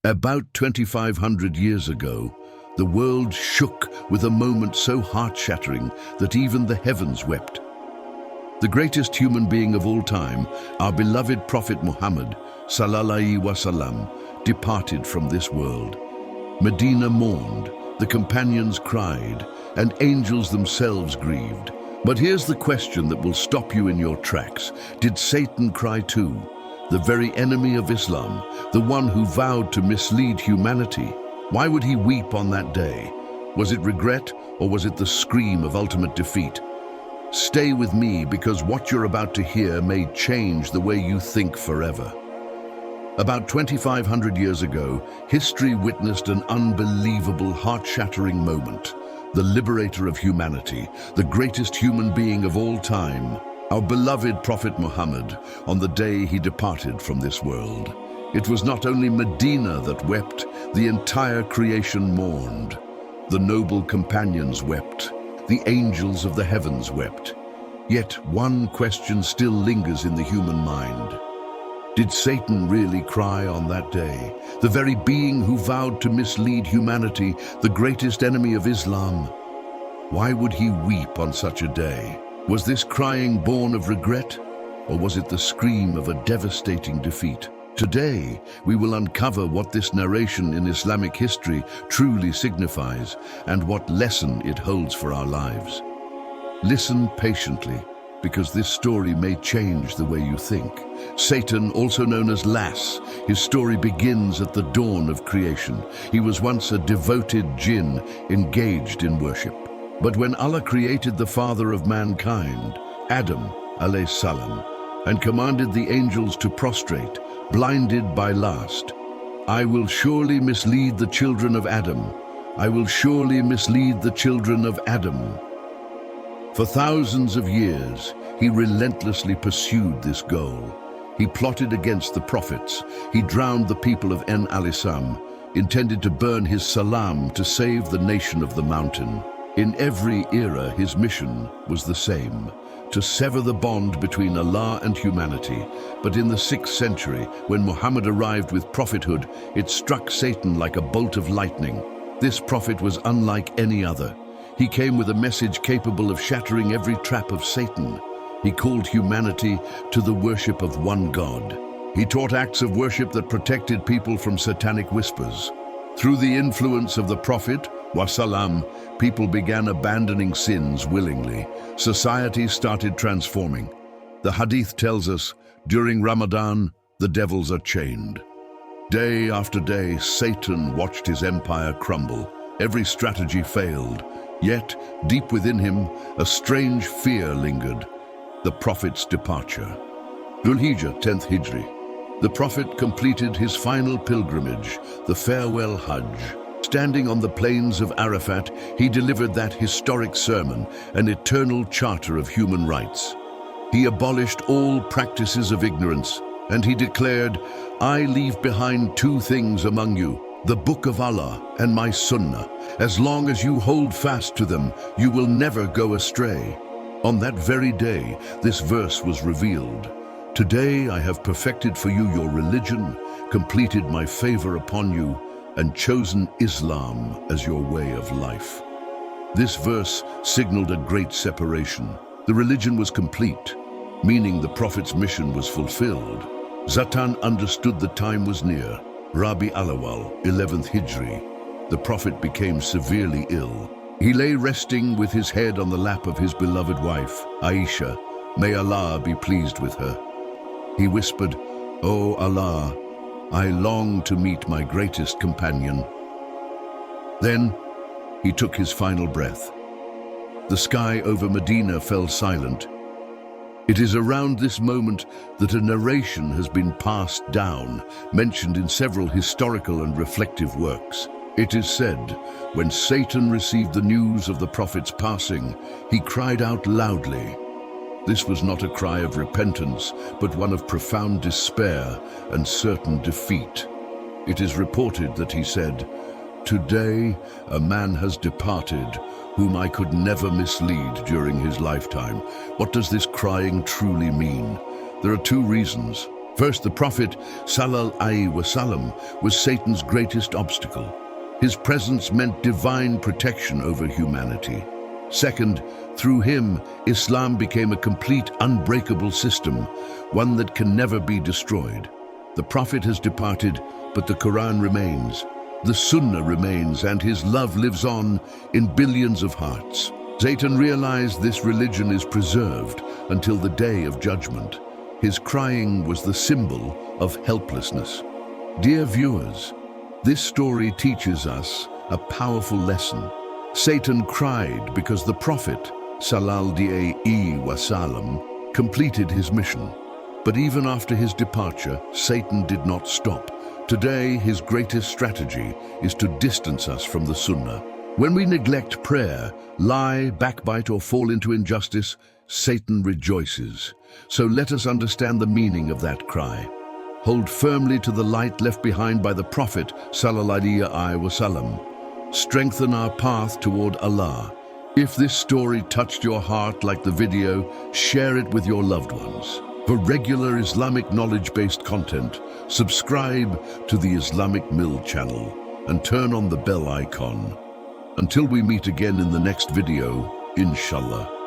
About 2,500 years ago, the world shook with a moment so heart-shattering that even the heavens wept. The greatest human being of all time, our beloved Prophet Muhammad, sallallahu alaihi wasallam, departed from this world. Medina mourned, the companions cried, and angels themselves grieved. But here's the question that will stop you in your tracks. Did Satan cry too? The very enemy of Islam, the one who vowed to mislead humanity. Why would he weep on that day? Was it regret, or was it the scream of ultimate defeat? Stay with me, because what you're about to hear may change the way you think forever. About 2,500 years ago, history witnessed an unbelievable, heart-shattering moment. The liberator of humanity, the greatest human being of all time, our beloved Prophet Muhammad, on the day he departed from this world. It was not only Medina that wept, the entire creation mourned. The noble companions wept, the angels of the heavens wept. Yet one question still lingers in the human mind. Did Satan really cry on that day? The very being who vowed to mislead humanity, the greatest enemy of Islam. Why would he weep on such a day? Was this crying born of regret, or was it the scream of a devastating defeat? Today, we will uncover what this narration in Islamic history truly signifies and what lesson it holds for our lives. Listen patiently, because this story may change the way you think. Satan, also known as Las, his story begins at the dawn of creation. He was once a devoted jinn engaged in worship. But when Allah created the father of mankind, Adam alayhis salam, and commanded the angels to prostrate, blinded by lust, I will surely mislead the children of Adam. I will surely mislead the children of Adam. For thousands of years, he relentlessly pursued this goal. He plotted against the prophets. He drowned the people of En-Alisam, intended to burn his salam to save the nation of the mountain. In every era, his mission was the same, to sever the bond between Allah and humanity. But in the 6th century, when Muhammad arrived with prophethood, it struck Satan like a bolt of lightning. This prophet was unlike any other. He came with a message capable of shattering every trap of Satan. He called humanity to the worship of one God. He taught acts of worship that protected people from satanic whispers. Through the influence of the Prophet, Wasalam, people began abandoning sins willingly. Society started transforming. The Hadith tells us, during Ramadan, the devils are chained. Day after day, Satan watched his empire crumble. Every strategy failed. Yet, deep within him, a strange fear lingered. The Prophet's departure. Dhul-Hijjah, 10th Hijri. The Prophet completed his final pilgrimage, the farewell Hajj. Standing on the plains of Arafat, he delivered that historic sermon, an eternal charter of human rights. He abolished all practices of ignorance, and he declared, I leave behind two things among you, the Book of Allah and my Sunnah. As long as you hold fast to them, you will never go astray. On that very day, this verse was revealed. Today I have perfected for you your religion, completed my favor upon you, and chosen Islam as your way of life. This verse signaled a great separation. The religion was complete, meaning the Prophet's mission was fulfilled. Zatan understood the time was near. Rabi Alawal, 11th Hijri, the Prophet became severely ill. He lay resting with his head on the lap of his beloved wife, Aisha. May Allah be pleased with her. He whispered, O Allah, I long to meet my greatest companion. Then he took his final breath. The sky over Medina fell silent. It is around this moment that a narration has been passed down, mentioned in several historical and reflective works. It is said, when Satan received the news of the Prophet's passing, he cried out loudly. This was not a cry of repentance, but one of profound despair and certain defeat. It is reported that he said, Today a man has departed, whom I could never mislead during his lifetime. What does this crying truly mean? There are two reasons. First, the Prophet Sallallahu Alaihi Wasallam was Satan's greatest obstacle. His presence meant divine protection over humanity. Second, through him, Islam became a complete, unbreakable system, one that can never be destroyed. The Prophet has departed, but the Quran remains. The Sunnah remains, and his love lives on in billions of hearts. Satan realized this religion is preserved until the day of judgment. His crying was the symbol of helplessness. Dear viewers, this story teaches us a powerful lesson. Satan cried because the Prophet Sallallahu Alaihi Wasallam completed his mission. But even after his departure, Satan did not stop. Today, his greatest strategy is to distance us from the Sunnah. When we neglect prayer, lie, backbite, or fall into injustice, Satan rejoices. So let us understand the meaning of that cry. Hold firmly to the light left behind by the Prophet Sallallahu Alaihi Wasallam. Strengthen our path toward Allah. If this story touched your heart like the video, share it with your loved ones. For regular Islamic knowledge-based content, subscribe to the Islamic Mill channel and turn on the bell icon. Until we meet again in the next video, inshallah.